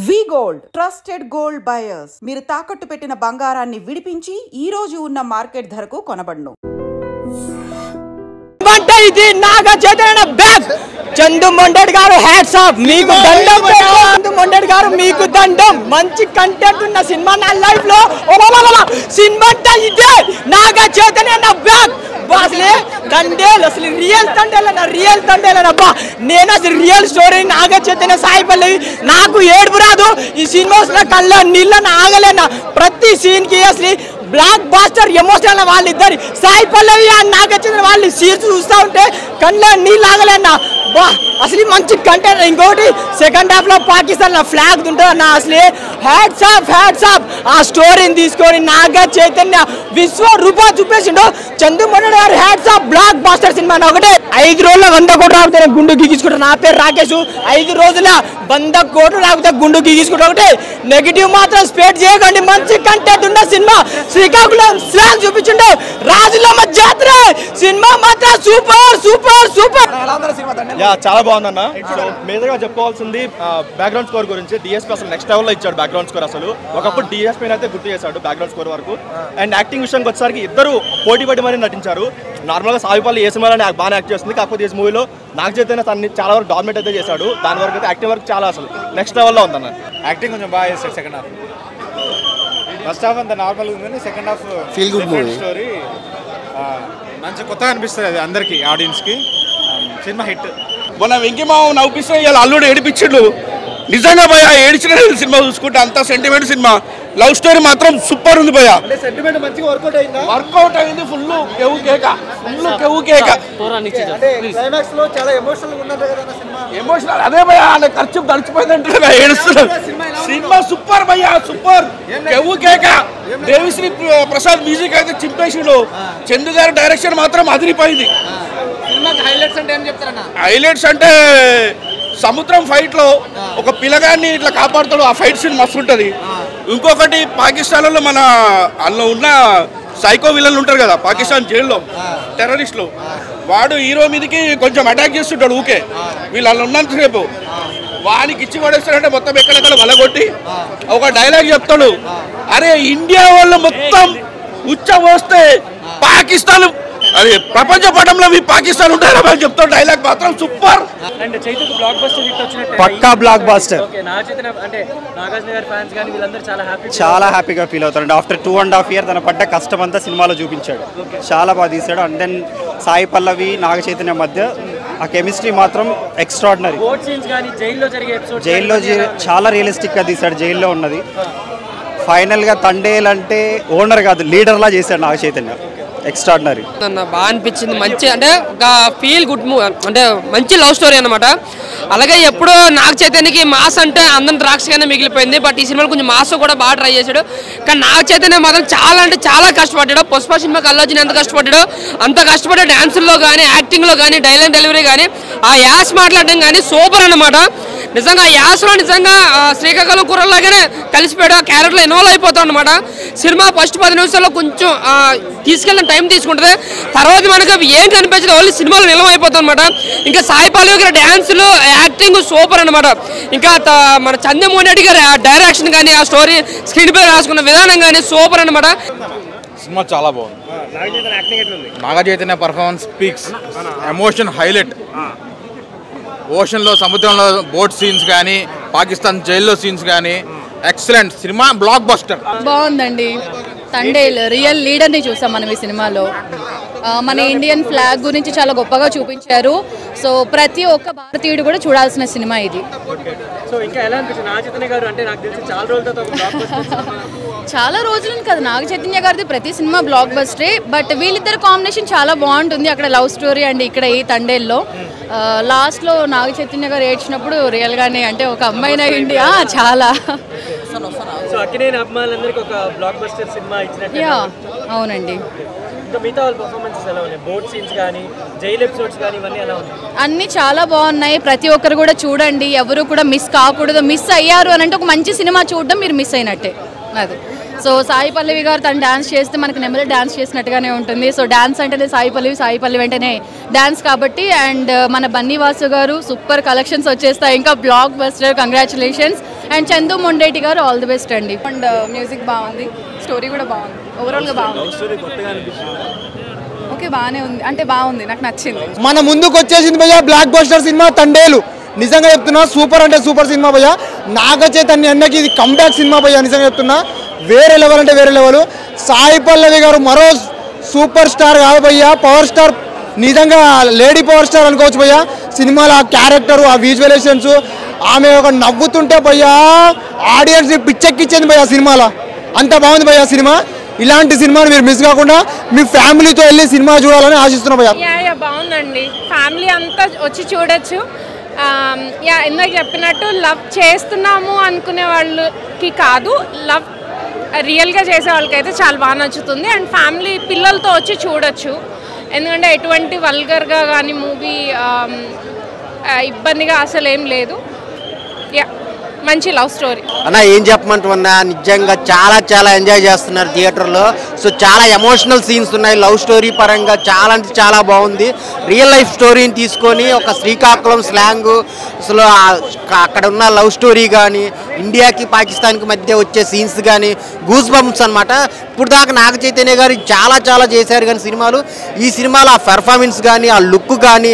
వి gold trusted gold buyers మీరు తాకట్టు పెట్టిన బంగారాన్ని విడిపించి ఈ రోజు ఉన్న మార్కెట్ ధరకు కొనబడును. చందు మొండెడ్ గారు హ్యాట్స్ ఆఫ్ మీకు దండం. చందు మొండెడ్ గారు మీకు దండం. మంచి కంటెంట్ ఉన్న సినిమా నా లైఫ్ లో సినిమా ఇదే నాగా చైతన్య నా బ్యాక్ అసలే తండేలు అసలు రియల్ తండేలబ్బా. నేను అసలు రియల్ స్టోరీ నాగా చైతన్య సాయి పల్లవి నాకు ఏడుపు రాదు ఈ సినిమా కళ్ళ నీళ్ళని ఆగలేనా. ప్రతి సీన్ కి అసలు బ్లాక్ బాస్టర్ ఎమోషనల్ వాళ్ళిద్దరు సాయి పల్లవి అండ్ నాగా చైతన్య వాళ్ళు సీన్స్ చూస్తూ ఉంటే కళ్ళ నీళ్ళు ఆగలేనా. బా అసలు మంచి కంటెంట్. ఇంకోటి సెకండ్ హాఫ్ లో పాకిస్తాన్ ఫ్లాగ్ ఉంటుంది అన్న. అసలు హ్యాట్స్ ఆఫ్ ఆ స్టోరీని తీసుకొని నాగా చైతన్య విశ్వరూపం చూపేసిండు. చందు మొండెడ్ గారు హ్యాట్స్ ఆఫ్. బ్లాక్ బాస్టర్ సినిమా ఒకటే 5 రోజుల 100 కోట్లు రాకపోతే గుండు గీగించుకుంటారు. నా పేరు రాకేష్. 5 రోజుల 100 కోట్లు రాకపోతే గుండు గీగించుకుంటా ఒకటే. నెగిటివ్ మాత్రం స్ప్రెడ్ చేయకండి. మంచి కంటెంట్ ఉన్న సినిమా. శ్రీకాకుళం స్లాగ్ చూపించిండు. రాజులమ్మ జాతర సినిమా మాత్రం సూపర్. చాలా బాగుందన్న. సో మేజర్గా చెప్పుకోవాల్సింది బ్యాక్గ్రౌండ్ స్కోర్ గురించి. డిఎస్పీ అసలు నెక్స్ట్ లెవెల్లో ఇచ్చాడు బ్యాక్గ్రౌండ్ స్కోర్. అసలు ఒకప్పుడు డిఎస్పీ అయితే గుర్తు చేశాడు బ్యాక్గ్రౌండ్ స్కోర్ వరకు. అండ్ యాక్టింగ్ విషయానికి వచ్చేసరికి ఇద్దరు పోటీ పడి మరీ నటించారు. నార్మల్గా సాయిపల్లి ఏ సినిమాలో బాగా యాక్ట్ చేస్తుంది. కాకపోతే ఈ మూవీలో నాగ చైతన్య తనని చాలా వరకు డామినేట్ అయితే చేశాడు. దాని వరకు అయితే యాక్టింగ్ వరకు చాలా అసలు నెక్స్ట్ లెవెల్లో ఉందన్న. యాక్టింగ్ కొంచెం బాగా చేస్తాడు సెకండ్ హాఫ్. ఫస్ట్ హాఫ్ అంత నార్మల్గా ఉందని second half feel good movie story. మంచి కొత్తగా అనిపిస్తుంది అది అందరికి ఆడియన్స్కి. Cinema hit. మొన్న వెంకీమావ నవ్విస్తే ఇలా అల్లుడు ఏడిపించిండు. నిజంగా భయ ఏడిచిన సినిమా చూసుకుంటే అంత సెంటిమెంట్ సినిమా. లవ్ స్టోరీ మాత్రం సూపర్ ఉంది భయ. సెంటిమెంట్ మంచిగా వర్కౌట్ అయింది. ఫుల్ కేవు కేక. క్లైమాక్స్ లో చాలా ఎమోషనల్ ఉన్నది కదా సినిమా. ఎమోషనల్ అదే భయ. ఆయన ఖర్చు తడిచిపోయిందంటే ఏడుస్తున్నాడు. సినిమా సూపర్ భయ సూపర్. కేవు కేక. దేవిశ్రీ ప్రసాద్ మ్యూజిక్ అయితే చింపేసిండు. చందు గారి డైరెక్షన్ మాత్రం అదిరిపోయింది. హైలైట్స్ అంటే సముద్రం ఫైట్ లో ఒక పిల్లగాన్ని ఇట్లా కాపాడుతాడు. ఆ ఫైట్ సీన్ మస్తు ఉంటుంది. ఇంకొకటి పాకిస్తాన్లో మన అందులో ఉన్న సైకో విలన్లు ఉంటారు కదా పాకిస్తాన్ జైల్లో టెర్రరిస్టులు. వాడు హీరో మీదకి కొంచెం అటాక్ చేస్తుంటాడు ఊకే. వీళ్ళు అందులో ఉన్నంతసేపు వానికి ఇచ్చి పడేస్తాడంటే మొత్తం ఎక్కడెక్కడ వలగొట్టి ఒక డైలాగ్ చెప్తాడు. అరే ఇండియా వాళ్ళు మొత్తం ఉచ్చ పోస్తే పాకిస్తాన్ అది ప్రపంచ పటంలో మీ పాకిస్తాన్ ఉంటారా చెప్తాడు. డైలాగ్ మాత్రం సూపర్. పక్కా బ్లాక్ బాస్టర్. చాలా హ్యాపీగా ఫీల్ అవుతాడు. ఆఫ్టర్ 2.5 years తన పడ్డ కష్టం అంతా సినిమాలో చూపించాడు. చాలా బాగా తీశాడు. అండ్ దెన్ సాయి పల్లవి నాగ చైతన్య మధ్య ఆ కెమిస్ట్రీ మాత్రం ఎక్స్ట్రాడినరీ. జైల్లో చాలా రియలిస్టిక్గా తీశాడు. జైల్లో ఉన్నది ఫైనల్గా తండేల్ అంటే ఓనర్ కాదు లీడర్లా చేశాడు నాగ చైతన్య. ఎక్స్ట్రాడినరీ బాగా అనిపించింది. మంచి అంటే ఒక ఫీల్ గుడ్ మూవీ. అంటే మంచి లవ్ స్టోరీ అనమాట. అలాగే ఎప్పుడో నాగ చైతన్యకి మాస్ అంటే అందరం ద్రాక్షగానే మిగిలిపోయింది. బట్ ఈ సినిమాలో కొంచెం మాస్ కూడా బాగా ట్రై చేశాడు. కానీ నాగ చైతన్య మాత్రం చాలా అంటే చాలా కష్టపడ్డాడు. పుష్ప సినిమాకి అల్లు అర్జున్ ఎంత కష్టపడ్డాడో అంత కష్టపడ్డ డాన్సుల్లో కానీ యాక్టింగ్లో కానీ డైలాగ్ డెలివరీ కానీ ఆ యాస్ మాట్లాడడం కానీ సూపర్ అనమాట. నిజంగా యాస్లో నిజంగా శ్రీకాకుళం కూరలాగానే కలిసిపోయాడు. ఆ క్యారెక్టర్లో ఇన్వాల్వ్ అయిపోతాం అనమాట. సినిమా ఫస్ట్ 10 నిమిషాల్లో కొంచెం తీసుకెళ్ళిన టైం తీసుకుంటుంది. తర్వాత మనకు ఏం కనిపించదు. ఓన్లీ సినిమాలో నిలవ అయిపోతాం అనమాట. ఇంకా సాయి పల్లవి గారి డ్యాన్సులు యాక్టింగ్ సూపర్ అనమాట. ఇంకా మన చందు మొండెడ్ గారి డైరెక్షన్ కానీ ఆ స్టోరీ స్క్రీన్ పై రాసుకున్న విధానం కానీ సూపర్ అనమాట. సినిమా చాలా బాగుంది. Naga Chaitanya performance speaks. Emotion highlight. ఓషన్లో సముద్రంలో బోట్ సీన్స్ కానీ పాకిస్తాన్ జైల్లో సీన్స్ కానీ ఎక్సలెంట్ సినిమా. Block buster. బాగుందండి. తండేల్ రియల్ లీడర్ని చూసాం మనం ఈ సినిమాలో. మన ఇండియన్ ఫ్లాగ్ గురించి చాలా గొప్పగా చూపించారు. సో ప్రతి ఒక్క భారతీయుడు కూడా చూడాల్సిన సినిమా ఇది. చాలా రోజులని కదా నాగ చైతన్య గారిది ప్రతి సినిమా బ్లాక్ బస్టరే. బట్ వీళ్ళిద్దరు కాంబినేషన్ చాలా బాగుంటుంది. అక్కడ లవ్ స్టోరీ అండ్ ఇక్కడ ఈ తండేల్లో లాస్ట్లో నాగ చైతన్య గారు ఏడ్చినప్పుడు రియల్గానే అంటే ఒక అమ్మాయిన ఇండియా చాలా అవునండి. అన్ని చాలా బాగున్నాయి. ప్రతి ఒక్కరు కూడా చూడండి. ఎవరు కూడా మిస్ కాకూడదు. మిస్ అయ్యారు అని అంటే ఒక మంచి సినిమా చూడడం మీరు మిస్ అయినట్టే అది. సో సాయి పల్లవి గారు తను డాన్స్ చేస్తే మనకి నెమ్మది డాన్స్ చేసినట్టుగానే ఉంటుంది. సో డాన్స్ అంటేనే సాయి పల్లవి వెంటనే డాన్స్ కాబట్టి. అండ్ మన బన్నీ వాసు గారు సూపర్ కలెక్షన్స్ వచ్చేస్తాయి. ఇంకా block buster. Congratulations. And Chandu Mondeti గారు ఆల్ ది బెస్ట్ అండి. అండ్ మ్యూజిక్ బాగుంది, స్టోరీ కూడా బాగుంది, ఓవరాల్గా బాగుంది. ఓకే బాగానే ఉంది, అంటే బాగుంది, నాకు నచ్చింది. మన ముందుకు వచ్చేసింది భయ్యా బ్లాక్ బస్టర్ సినిమా తండేలు. నిజంగా చెప్తున్నా సూపర్ అంటే సూపర్ సినిమా భయ్యా. నాగ చైతన్య అన్నకి ఇది కంబ్యాక్ సినిమా భయ్యా. నిజంగా చెప్తున్నా వేరే లెవెల్ అంటే వేరే లెవెల్. సాయి పల్లవి గారు మరో సూపర్ స్టార్ కాదు భయ్యా, పవర్ స్టార్, నిజంగా లేడీ పవర్ స్టార్ అనుకోవచ్చు భయ్యా. సినిమాలో ఆ క్యారెక్టరు, ఆ విజువలైజేషన్స్, ఆమె ఒక నవ్వుతుంటే భయ్యా ఆడియన్స్ పిచ్చెక్కిచ్చింది భయ్యా సినిమాలో. అంత బాగుంది భయ్యా సినిమా. ఇలాంటి సినిమాని మీరు మిస్ కాకుండా మీ ఫ్యామిలీతో వెళ్ళి సినిమా చూడాలని ఆశిస్తున్నాం భయ్యా. యా బాగుందండి, ఫ్యామిలీ అంతా వచ్చి చూడొచ్చు. యా ఇందాక చెప్పినట్టు లవ్ చేస్తున్నాము అనుకునే వాళ్ళకి కాదు, లవ్ రియల్గా చేసే వాళ్ళకైతే చాలా బాగా నచ్చుతుంది. అండ్ ఫ్యామిలీ పిల్లలతో వచ్చి చూడొచ్చు, ఎందుకంటే ఎటువంటి వల్గర్గా కానీ మూవీ ఇబ్బందిగా అసలు ఏం లేదు. యా మంచి లవ్ స్టోరీ అన్న. ఏం చెప్పమంటున్నా, నిజంగా చాలా చాలా ఎంజాయ్ చేస్తున్నారు థియేటర్లో. సో చాలా ఎమోషనల్ సీన్స్ ఉన్నాయి, లవ్ స్టోరీ పరంగా చాలా అంటే చాలా బాగుంది. రియల్ లైఫ్ స్టోరీని తీసుకొని ఒక శ్రీకాకుళం స్లాంగ్, అసలు అక్కడ ఉన్న లవ్ స్టోరీ కానీ, ఇండియాకి పాకిస్తాన్కి మధ్య వచ్చే సీన్స్ కానీ గూస్ బంప్స్ అనమాట. ఇప్పుడు దాకా నాగ చైతన్య గారు చాలా చాలా చేశారు కానీ సినిమాలు, ఈ సినిమాలో ఆ పెర్ఫార్మెన్స్ కానీ, ఆ లుక్ కానీ,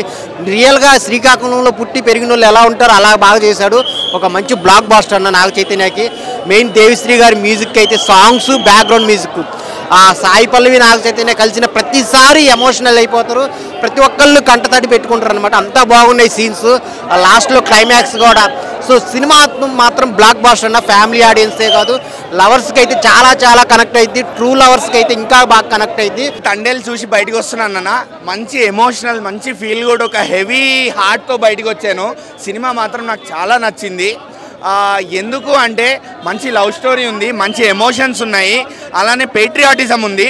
రియల్గా శ్రీకాకుళంలో పుట్టి పెరిగిన వాళ్ళు ఎలా ఉంటారో అలా బాగా చేశాడు. ఒక మంచి బ్లాక్ బాస్టర్ అన్న నాగ చైతన్యకి. మెయిన్ దేవిశ్రీ గారి మ్యూజిక్ అయితే సాంగ్స్, బ్యాక్గ్రౌండ్ మ్యూజిక్, ఆ సాయి పల్లవి నాగ చైతన్య కలిసిన ప్రతిసారి ఎమోషనల్ అయిపోతారు, ప్రతి ఒక్కళ్ళు కంటతడి పెట్టుకుంటారు అనమాట. అంతా బాగున్నాయి సీన్స్, లాస్ట్లో క్లైమాక్స్ కూడా. సో సినిమా మాత్రం బ్లాక్ బాస్టర్ అన్న. ఫ్యామిలీ ఆడియన్సే కాదు, లవర్స్కి అయితే చాలా చాలా కనెక్ట్ అయింది, ట్రూ లవర్స్కి అయితే ఇంకా బాగా కనెక్ట్ అయింది. తండేలు చూసి బయటకు వస్తున్నాను అన్న, మంచి ఎమోషనల్, మంచి ఫీల్ కూడా, ఒక హెవీ హార్ట్తో బయటకు వచ్చాను. సినిమా మాత్రం నాకు చాలా నచ్చింది. ఎందుకు అంటే మంచి లవ్ స్టోరీ ఉంది, మంచి ఎమోషన్స్ ఉన్నాయి, అలానే పేట్రియాటిజం ఉంది,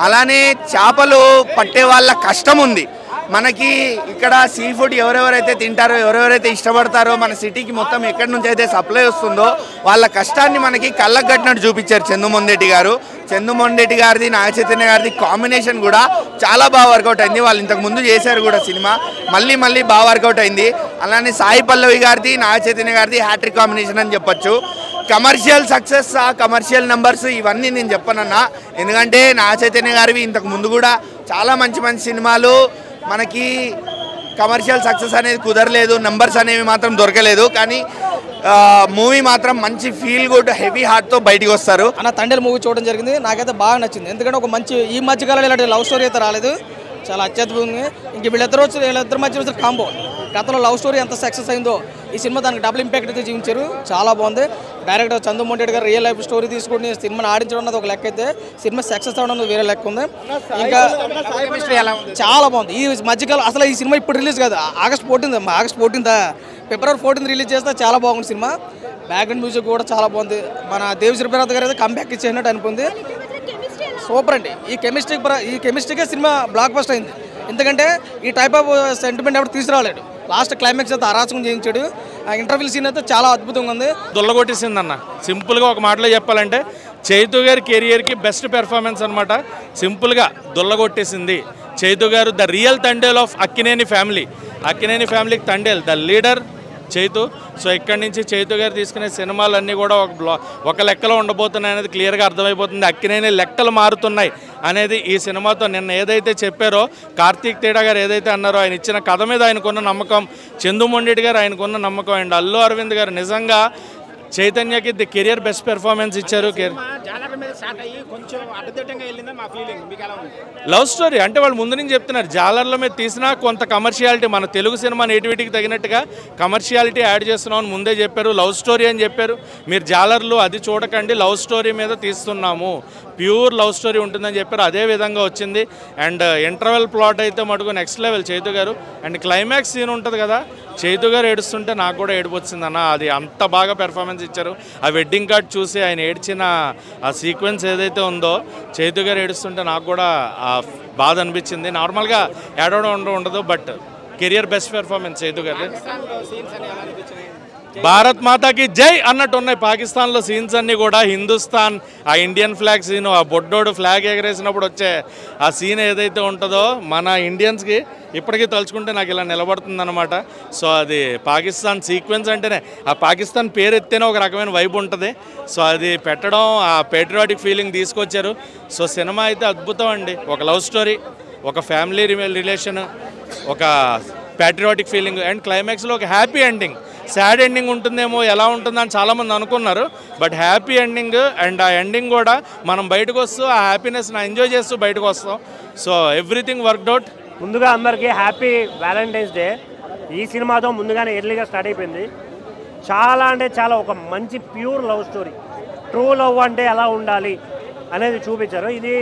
అలానే చేపలు పట్టే వాళ్ళ కష్టం ఉంది. మనకి ఇక్కడ సీ ఫుడ్ ఎవరెవరైతే తింటారో, ఎవరెవరైతే ఇష్టపడతారో, మన సిటీకి మొత్తం ఎక్కడి నుంచి అయితే సప్లై వస్తుందో వాళ్ళ కష్టాన్ని మనకి కళ్ళకు కట్టినట్టు చూపించారు చందు మొండేటి గారు. చందు మొండేటి గారిది, నాగ చైతన్య గారిది కాంబినేషన్ కూడా చాలా బాగా వర్కౌట్ అయింది. వాళ్ళు ఇంతకు ముందు చేశారు కూడా సినిమా, మళ్ళీ మళ్ళీ బాగా వర్కౌట్ అయింది. అలానే సాయి పల్లవి గారిది, నాగ చైతన్య గారిది హ్యాట్రిక్ కాంబినేషన్ అని చెప్పొచ్చు. కమర్షియల్ సక్సెస్, కమర్షియల్ నెంబర్స్ ఇవన్నీ నేను చెప్పనన్నా, ఎందుకంటే నాగ చైతన్య గారివి ఇంతకు ముందు కూడా చాలా మంచి మంచి సినిమాలు మనకి కమర్షియల్ సక్సెస్ అనేది కుదరలేదు, నెంబర్స్ అనేవి మాత్రం దొరకలేదు. కానీ మూవీ మాత్రం మంచి ఫీల్ గుడ్, హెవీ హార్ట్తో బయటికి వస్తారు. అన్న తండేలు మూవీ చూడడం జరిగింది, నాకైతే బాగా నచ్చింది. ఎందుకంటే ఒక మంచి ఈ మధ్యకాలంలో ఇలాంటి లవ్ స్టోరీ అయితే రాలేదు, చాలా అత్యద్భుతంగా. ఇంక వీళ్ళిద్దరి మధ్య వచ్చిన కాంబో, గతంలో లవ్ స్టోరీ ఎంత సక్సెస్ అయిందో ఈ సినిమా దానికి డబుల్ ఇంపాక్ట్ అయితే చూపించారు, చాలా బాగుంది. డైరెక్టర్ చందు మొండేటి గారు రియల్ లైఫ్ స్టోరీ తీసుకుని సినిమాని ఆడించడం అన్నది ఒక లెక్క అయితే, సినిమా సక్సెస్ అవడం వేరే లెక్క ఉంది. ఇంకా చాలా బాగుంది ఈ మధ్యకాలం. అసలు ఈ సినిమా ఇప్పుడు రిలీజ్ కాదు, ఆగస్ట్ 14 ఫిబ్రవరి 14 రిలీజ్ చేస్తే చాలా బాగుంది సినిమా. బ్యాక్గ్రౌండ్ మ్యూజిక్ కూడా చాలా బాగుంది. మన దేవిశ్రీ ప్రసాద్ గారు అయితే కంబ్యాక్ ఇచ్చేసినట్టు అనిపింది. సూపర్ అండి. ఈ కెమిస్ట్రీకే సినిమా బ్లాక్ బస్టర్ అయింది. ఎందుకంటే ఈ టైప్ ఆఫ్ సెంటిమెంట్ ఎవరు తీసుకురాలేడు. లాస్ట్ క్లైమాక్స్ అయితే అరాచకం చేయించాడు. ఆ ఇంటర్వ్యూ సీన్ అయితే చాలా అద్భుతంగా ఉంది, దుల్లగొట్టేసింది అన్న. సింపుల్గా ఒక మాటలో చెప్పాలంటే చైతు గారి కెరియర్కి బెస్ట్ పెర్ఫార్మెన్స్ అనమాట. సింపుల్గా దుల్లగొట్టేసింది Chaitu garu. The real Thandel of Akkineni ఫ్యామిలీకి Thandel, the leader Chaitu. So ఇక్కడి నుంచి చైతు గారు తీసుకునే సినిమాలన్నీ కూడా ఒక లెక్కలో ఉండబోతున్నాయి అనేది క్లియర్గా అర్థమైపోతుంది. అక్కినేని లెక్కలు మారుతున్నాయి అనేది ఈ సినిమాతో. నిన్న ఏదైతే చెప్పారో కార్తీక్ తేడా గారు ఏదైతే అన్నారో, ఆయన ఇచ్చిన కథ మీద ఆయనకున్న నమ్మకం, చందు మొండేటి గారు ఆయనకున్న నమ్మకం, అండ్ అల్లు అరవింద్ గారు నిజంగా చైతన్యకి ది కెరియర్ బెస్ట్ పెర్ఫార్మెన్స్ ఇచ్చారు. లవ్ స్టోరీ అంటే వాళ్ళు ముందు నుంచి చెప్తున్నారు, జాలర్ల మీద తీసినా కొంత కమర్షియాలిటీ, మన తెలుగు సినిమా నేటివిటీకి తగినట్టుగా కమర్షియాలిటీ యాడ్ చేస్తున్నామని ముందే చెప్పారు. లవ్ స్టోరీ అని చెప్పారు. మీరు జాలర్లు అది చూడకండి, లవ్ స్టోరీ మీద తీస్తున్నాము, ప్యూర్ లవ్ స్టోరీ ఉంటుందని చెప్పారు. అదే విధంగా వచ్చింది. అండ్ ఇంటర్వెల్ ప్లాట్ అయితే మటుకు నెక్స్ట్ లెవెల్ చైతు గారు. అండ్ క్లైమాక్స్ సీన్ ఉంటుంది కదా, చైతు గారు ఏడుస్తుంటే నాకు కూడా ఏడుపు వచ్చిందన్న. అది అంత బాగా పెర్ఫార్మెన్స్ ఇచ్చారు. ఆ వెడ్డింగ్ కార్డ్ చూసి ఆయన ఏడ్చిన ఆ సీక్వెన్స్ ఏదైతే ఉందో, చైతు గారు ఏడుస్తుంటే నాకు కూడా బాధ అనిపించింది. నార్మల్గా ఏడవడం ఉండదు, but career best performance Chaitu గారు. భారత్ మాతాకి జై అన్నట్టు ఉన్నాయి. పాకిస్తాన్లో సీన్స్ అన్నీ కూడా హిందుస్థాన్, ఆ ఇండియన్ ఫ్లాగ్ సీన్, ఆ బొడ్డోడు ఫ్లాగ్ ఎగరేసినప్పుడు వచ్చే ఆ సీన్ ఏదైతే ఉంటుందో మన ఇండియన్స్కి ఇప్పటికీ తలుచుకుంటే నాకు ఇలా నిలబడుతుందన్నమాట. సో అది పాకిస్తాన్ సీక్వెన్స్ అంటేనే, ఆ పాకిస్తాన్ పేరు ఎత్తేనే ఒక రకమైన వైబ్ ఉంటుంది. సో అది పెట్టడం, ఆ పేట్రియాటిక్ ఫీలింగ్ తీసుకొచ్చారు. సో సినిమా అయితే అద్భుతం అండి. ఒక లవ్ స్టోరీ, ఒక ఫ్యామిలీ రిలేషన్, ఒక ప్యాట్రియాటిక్ ఫీలింగ్ అండ్ క్లైమాక్స్లో ఒక హ్యాపీ ఎండింగ్. సాడ్ ఎండింగ్ ఉంటుందేమో, ఎలా ఉంటుందని చాలామంది అనుకున్నారు, బట్ హ్యాపీ ఎండింగ్. అండ్ ఆ ఎండింగ్ కూడా మనం బయటకు వస్తూ ఆ హ్యాపీనెస్ని ఎంజాయ్ చేస్తూ బయటకు వస్తాం. So everything worked out. ముందుగా అందరికీ హ్యాపీ వ్యాలంటైన్స్ డే. ఈ సినిమాతో ముందుగానే ఎర్లీగా స్టార్ట్ అయిపోయింది. చాలా అంటే చాలా ఒక మంచి pure love story. True love అంటే ఎలా ఉండాలి అనేది చూపించారు. ఇది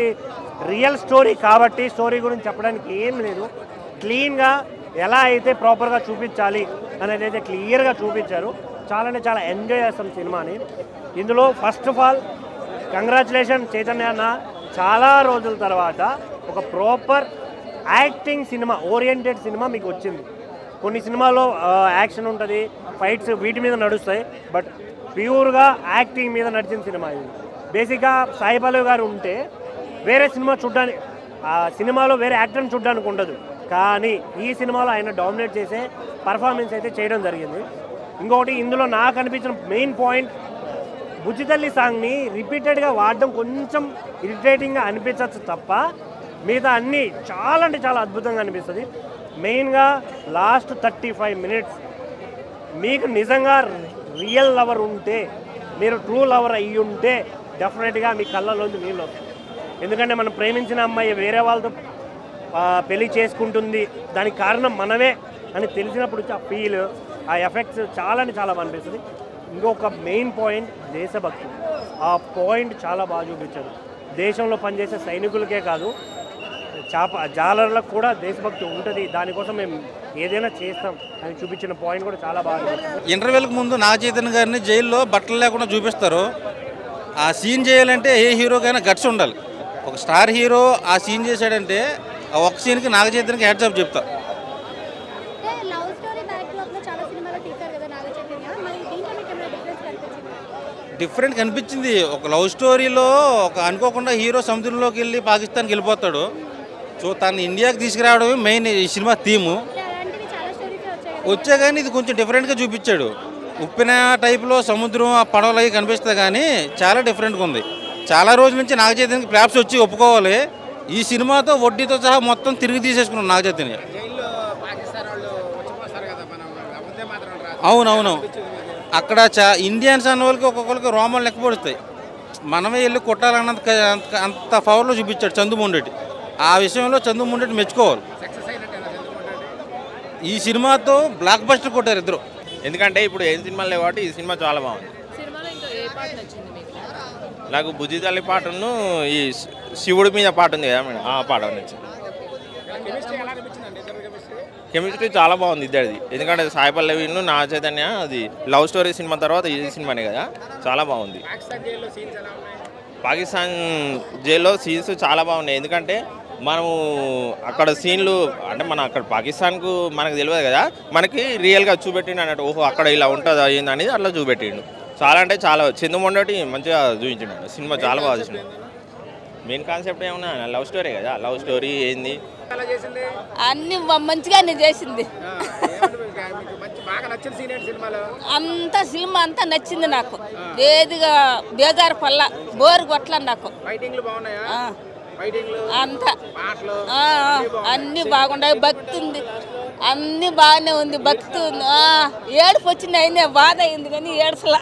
రియల్ స్టోరీ కాబట్టి స్టోరీ గురించి చెప్పడానికి ఏం లేదు. క్లీన్గా ఎలా అయితే ప్రాపర్గా చూపించాలి అనేది అయితే క్లియర్గా చూపించారు. చాలా అంటే చాలా ఎంజాయ్ చేస్తాం సినిమాని. ఇందులో first of all congratulation Chaitanya అన్న. చాలా రోజుల తర్వాత ఒక proper acting cinema, oriented cinema మీకు వచ్చింది. కొన్ని సినిమాలో యాక్షన్ ఉంటుంది, ఫైట్స్ వీటి మీద నడుస్తాయి, బట్ ప్యూర్గా యాక్టింగ్ మీద నడిచిన సినిమా ఇది. బేసిక్గా సాయి పల్లవి గారు ఉంటే వేరే సినిమా చూడడానికి, ఆ సినిమాలో వేరే యాక్టర్ని చూడడానికి ఉండదు, కానీ ఈ సినిమాలో ఆయన డామినేట్ చేసే పర్ఫార్మెన్స్ అయితే చేయడం జరిగింది. ఇంకొకటి ఇందులో నాకు అనిపించిన మెయిన్ పాయింట్, బుజ్జితల్లి సాంగ్ని రిపీటెడ్గా వాడడం కొంచెం ఇరిటేటింగ్గా అనిపించవచ్చు తప్ప మిగతా అన్నీ చాలా అంటే చాలా అద్భుతంగా అనిపిస్తుంది. మెయిన్గా లాస్ట్ 35 minutes మీకు నిజంగా రియల్ లవర్ ఉంటే, మీరు ట్రూ లవర్ అయ్యి ఉంటే డెఫినెట్గా మీ కళ్ళలోంచి నీళ్ళు వస్తాయి. ఎందుకంటే మనం ప్రేమించిన అమ్మాయి వేరే వాళ్ళతో పెళ్లి చేసుకుంటుంది, దానికి కారణం మనమే అని తెలిసినప్పుడు ఆ ఫీల్, ఆ ఎఫెక్ట్స్ చాలా అంటే చాలా అనిపిస్తుంది. ఇంకొక మెయిన్ పాయింట్ దేశభక్తి. ఆ పాయింట్ చాలా బాగా చూపించారు. దేశంలో పనిచేసే సైనికులకే కాదు, జాలర్లకు కూడా దేశభక్తి ఉంటుంది, దానికోసం మేము ఏదైనా చేస్తాం అని చూపించిన పాయింట్ కూడా చాలా బాగా. ఇంటర్వెల్కి ముందు నాగ చైతన్య గారిని జైల్లో బట్టలు లేకుండా చూపిస్తారు. ఆ సీన్ చేయాలంటే ఏ హీరోకైనా గట్స్ ఉండాలి. ఒక స్టార్ హీరో ఆ సీన్ చేశాడంటే ఆ ఒక్క సీన్కి నాగ చైతన్యకి హ్యాట్స్ ఆఫ్ చెప్తా. డిఫరెంట్ కనిపించింది. ఒక లవ్ స్టోరీలో ఒక అనుకోకుండా హీరో సముద్రంలోకి వెళ్ళి పాకిస్తాన్కి వెళ్ళిపోతాడు. సో తను ఇండియాకి తీసుకురావడమే మెయిన్ ఈ సినిమా థీము. వచ్చే కానీ ఇది కొంచెం డిఫరెంట్గా చూపించాడు. ఉప్పిన టైప్లో సముద్రం ఆ పడవలు అవి కనిపిస్తుంది, కానీ చాలా డిఫరెంట్గా ఉంది. చాలా రోజుల నుంచి నాగ చైతన్యకి ఫ్లాప్స్ వచ్చి ఒప్పుకోవాలి. ఈ సినిమాతో వడ్డీతో సహా మొత్తం తిరిగి తీసేసుకున్నాం నాగ చైతన్య. అవునవును, అక్కడ ఇండియన్స్ అన్న వాళ్ళకి ఒక్కొక్కరికి రోమాలు లెక్కపడుస్తాయి. మనమే వెళ్ళి కొట్టాలన్నంత అంత పవర్లో చూపించాడు చందుమొండెడ్డి. ఆ విషయంలో చందుమొండెడ్డి మెచ్చుకోవాలి. ఈ సినిమాతో బ్లాక్ బస్టర్ కొట్టారు ఇద్దరు. ఎందుకంటే ఇప్పుడు ఏం సినిమాలు లేవు కాబట్టి ఈ సినిమా చాలా బాగుంది. నాకు బుజ్జితల్లి పాటను ఈ శివుడి మీద పాట ఉంది కదా మేడం, ఆ పాట నచ్చింది. కెమిస్ట్రీ చాలా బాగుంది ఇద్దరిది. ఎందుకంటే సాయి పల్లవిను నాగ చైతన్య, అది లవ్ స్టోరీ సినిమా తర్వాత ఈ సినిమానే కదా, చాలా బాగుంది. పాకిస్తాన్ జైల్లో సీన్స్ చాలా బాగున్నాయి. ఎందుకంటే మనము అక్కడ సీన్లు అంటే మన అక్కడ పాకిస్తాన్కు మనకు తెలియదు కదా, మనకి రియల్గా చూపెట్టిండు అన్నట్టు. ఓహో అక్కడ ఇలా ఉంటుందా ఏంది అనేది అట్లా చూపెట్టిండు. చాలా అంటే చాలా చందుమొండటి మంచిగా చూపించిండు. సినిమా చాలా బాగా చూసిండు. మెయిన్ కాన్సెప్ట్ ఏమన్నా లవ్ స్టోరీ కదా, లవ్ స్టోరీ ఏంది అన్ని మంచిగానే చేసింది. అంత సినిమా అంతా నచ్చింది నాకు. ఏదిగా బేజారు పల్ల బోరు కొట్ల నాకు. అంతా అన్ని బాగున్నాయి. భక్తి ఉంది, అన్ని బాగానే ఉంది. భక్తి ఉంది. ఏడుపు వచ్చింది, అయినా బాధ అయింది కానీ ఏడుసలా.